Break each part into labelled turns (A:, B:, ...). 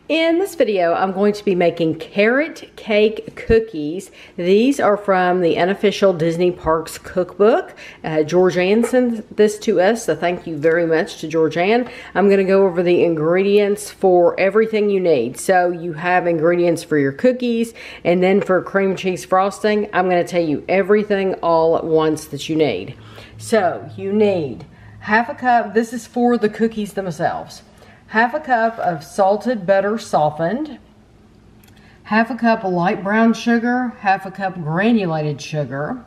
A: In this video, I'm going to be making carrot cake cookies. These are from the unofficial Disney Parks cookbook. Georgianne sent this to us, so thank you very much to Georgianne. I'm going to go over the ingredients for everything you need. So you have ingredients for your cookies, and then for cream cheese frosting, I'm going to tell you everything all at once that you need. So you need half a cup, this is for the cookies themselves. Half a cup of salted butter softened, half a cup of light brown sugar, half a cup granulated sugar,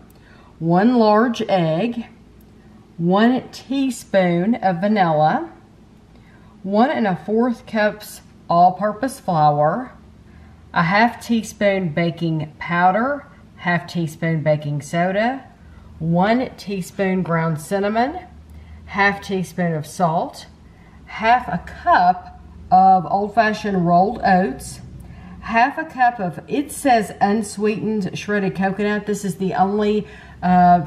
A: 1 large egg, 1 teaspoon of vanilla, 1 1/4 cups all-purpose flour, a half teaspoon baking powder, half teaspoon baking soda, 1 teaspoon ground cinnamon, half teaspoon of salt, half a cup of old-fashioned rolled oats, half a cup of, it says unsweetened shredded coconut. This is the only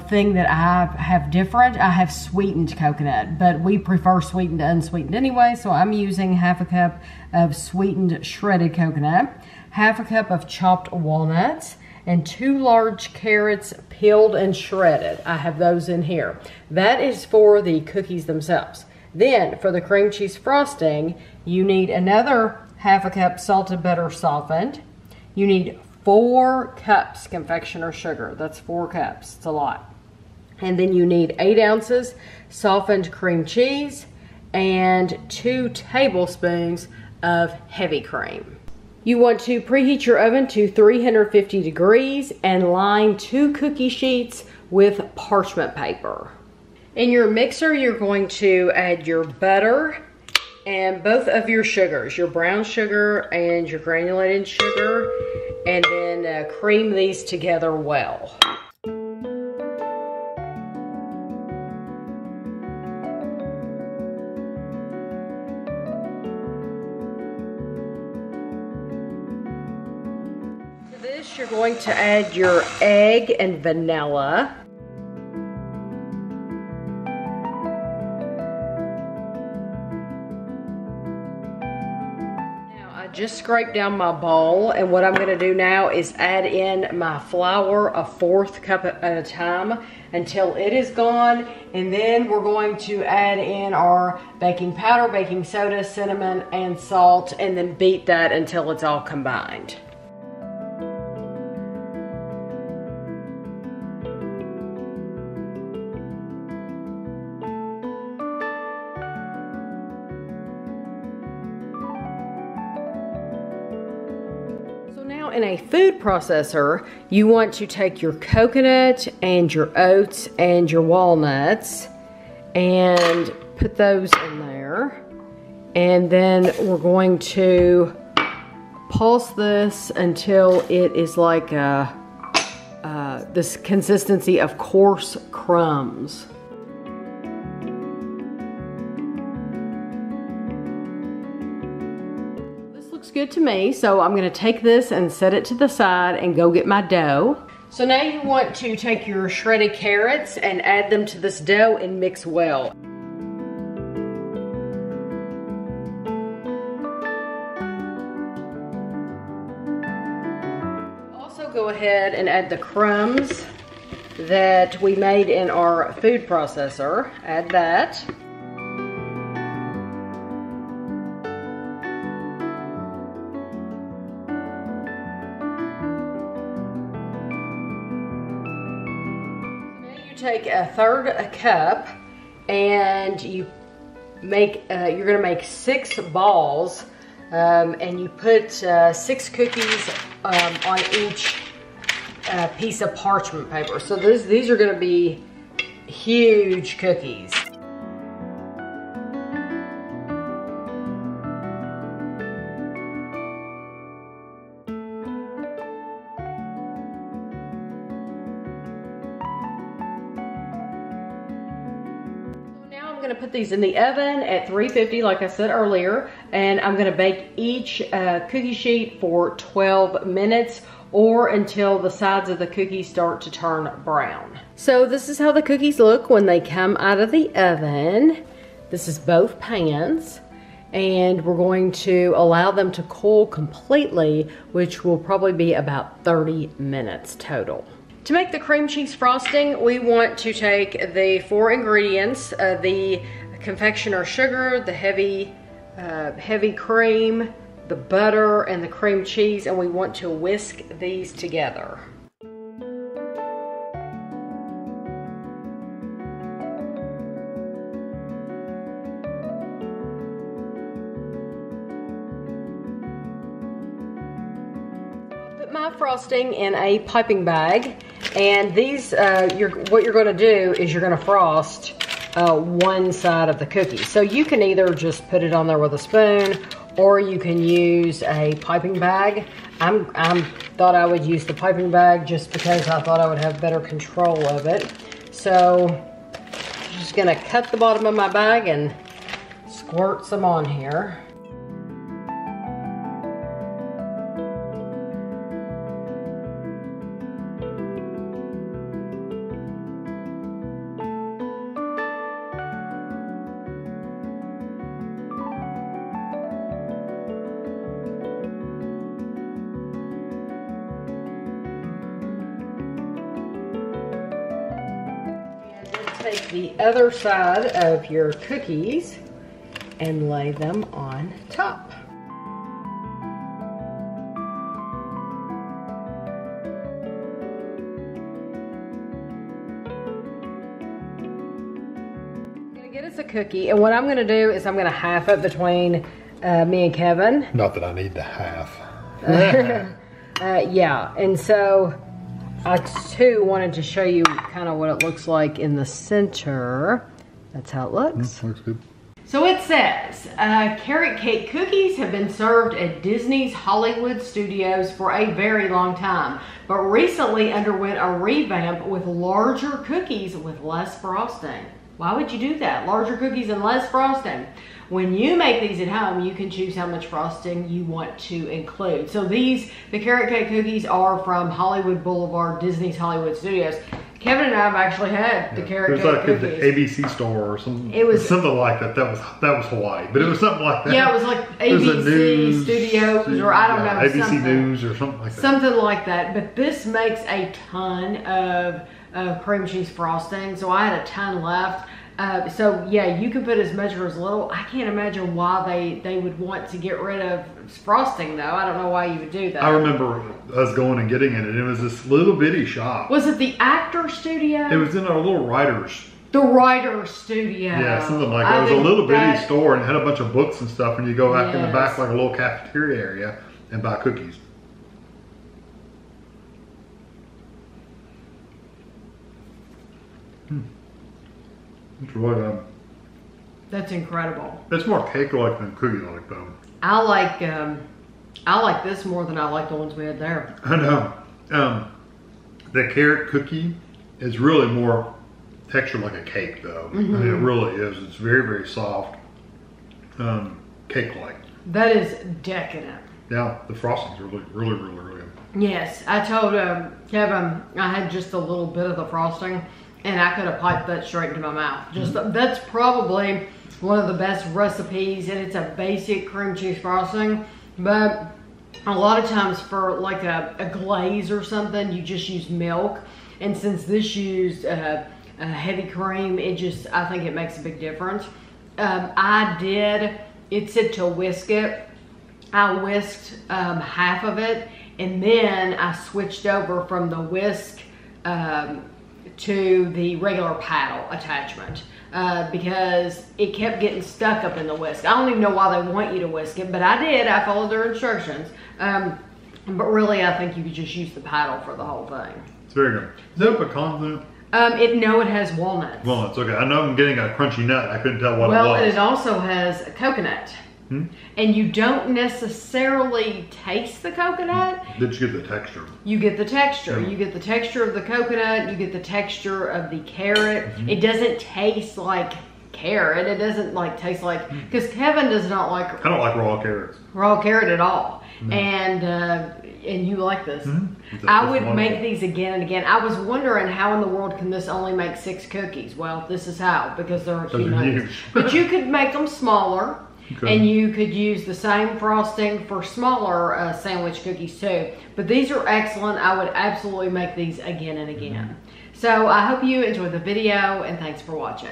A: thing that I have different. I have sweetened coconut, but we prefer sweetened to unsweetened anyway, so I'm using half a cup of sweetened shredded coconut, half a cup of chopped walnuts, and 2 large carrots peeled and shredded. I have those in here. That is for the cookies themselves. Then, for the cream cheese frosting, you need another half a cup salted butter softened. You need 4 cups confectioner sugar. That's 4 cups. It's a lot. And then you need 8 ounces softened cream cheese and 2 tablespoons of heavy cream. You want to preheat your oven to 350 degrees and line 2 cookie sheets with parchment paper. In your mixer, you're going to add your butter and both of your sugars, your brown sugar and your granulated sugar, and then cream these together well. To this, you're going to add your egg and vanilla. Just scrape down my bowl, and what I'm going to do now is add in my flour a 1/4 cup at a time until it is gone, and then we're going to add in our baking powder, baking soda, cinnamon, and salt, and then beat that until it's all combined. In a food processor, you want to take your coconut and your oats and your walnuts and put those in there. And then we're going to pulse this until it is like this consistency of coarse crumbs. Good to me, so I'm going to take this and set it to the side and go get my dough. So now you want to take your shredded carrots and add them to this dough and mix well. Also go ahead and add the crumbs that we made in our food processor. Add that. Take a 1/3 cup and you make you're going to make 6 balls, and you put 6 cookies on each piece of parchment paper. So these are going to be huge cookies. I'm going to put these in the oven at 350 like I said earlier, and I'm going to bake each cookie sheet for 12 minutes or until the sides of the cookies start to turn brown. So this is how the cookies look when they come out of the oven. This is both pans. and we're going to allow them to cool completely, which will probably be about 30 minutes total. To make the cream cheese frosting, we want to take the 4 ingredients, the confectioner sugar, the heavy cream, the butter, and the cream cheese, and we want to whisk these together. My frosting in a piping bag, and these what you're going to do is you're going to frost one side of the cookie. So you can either just put it on there with a spoon, or you can use a piping bag. I thought I would use the piping bag just because I thought I would have better control of it. So I'm just going to cut the bottom of my bag and squirt some on here. Take the other side of your cookies and lay them on top. I'm gonna get us a cookie, and what I'm gonna do is I'm gonna half it between me and Kevin.
B: Not that I need the half.
A: Yeah, and so I too wanted to show you kind of what it looks like in the center. That's how it looks.
B: Looks good.
A: So it says, carrot cake cookies have been served at Disney's Hollywood Studios for a very long time, but recently underwent a revamp with larger cookies with less frosting. Why would you do that? Larger cookies and less frosting. When you make these at home, you can choose how much frosting you want to include. So the carrot cake cookies are from Hollywood Boulevard, Disney's Hollywood Studios. Kevin and I have actually had the carrot cake cookies.
B: It was like the ABC store or something.
A: It was
B: something like that. That was Hawaii, but it was something like that.
A: Yeah, it was like ABC Studios, or I don't know,
B: ABC News or something like that.
A: Something like that. But this makes a ton of cream cheese frosting, so I had a ton left. So yeah, you can put as much or as little. I can't imagine why they would want to get rid of frosting though. I don't know why you would do that.
B: I remember us going and getting it, and it was this little bitty shop.
A: Was it the actor studio?
B: It was in our little writers.
A: The writer studio.
B: Yeah, something like that. It was a little bitty store and had a bunch of books and stuff, and you go back in the back like a little cafeteria area and buy cookies. It's really good.
A: That's incredible.
B: It's more cake-like than cookie-like, though.
A: I like this more than I like the ones we had there.
B: I know. The carrot cookie is really more textured like a cake, though. I mean, it really is. It's very, very soft, cake-like.
A: That is decadent.
B: Yeah, the frosting's really, really, really, really good.
A: Yes, I told Kevin I had just a little bit of the frosting, and I could have piped that straight into my mouth. Just that's probably one of the best recipes, and it's a basic cream cheese frosting. But a lot of times for like a glaze or something, you just use milk. And since this used a heavy cream, I think it makes a big difference. It said to whisk it. I whisked half of it, and then I switched over from the whisk to the regular paddle attachment because it kept getting stuck up in the whisk. I don't even know why they want you to whisk it, but I did. I followed their instructions. But really, I think you could just use the paddle for the whole thing.
B: It's very good. Is that pecan in it?
A: No, it has walnuts.
B: Walnuts, okay. I know I'm getting a crunchy nut. I couldn't tell what it was.
A: Well, it also has coconut. And you don't necessarily taste the coconut.
B: Did you get the texture?
A: You get the texture. You get the texture of the coconut. You get the texture of the carrot. It doesn't taste like carrot. It doesn't like taste like, because Kevin does not like.
B: I don't like raw carrots.
A: Raw carrot at all. And you like this. I would make these again and again. I was wondering how in the world can this only make 6 cookies? Well, this is how, because they're humongous. But you could make them smaller.
B: Okay.
A: And you could use the same frosting for smaller sandwich cookies too. But these are excellent. I would absolutely make these again and again. So I hope you enjoyed the video, and thanks for watching.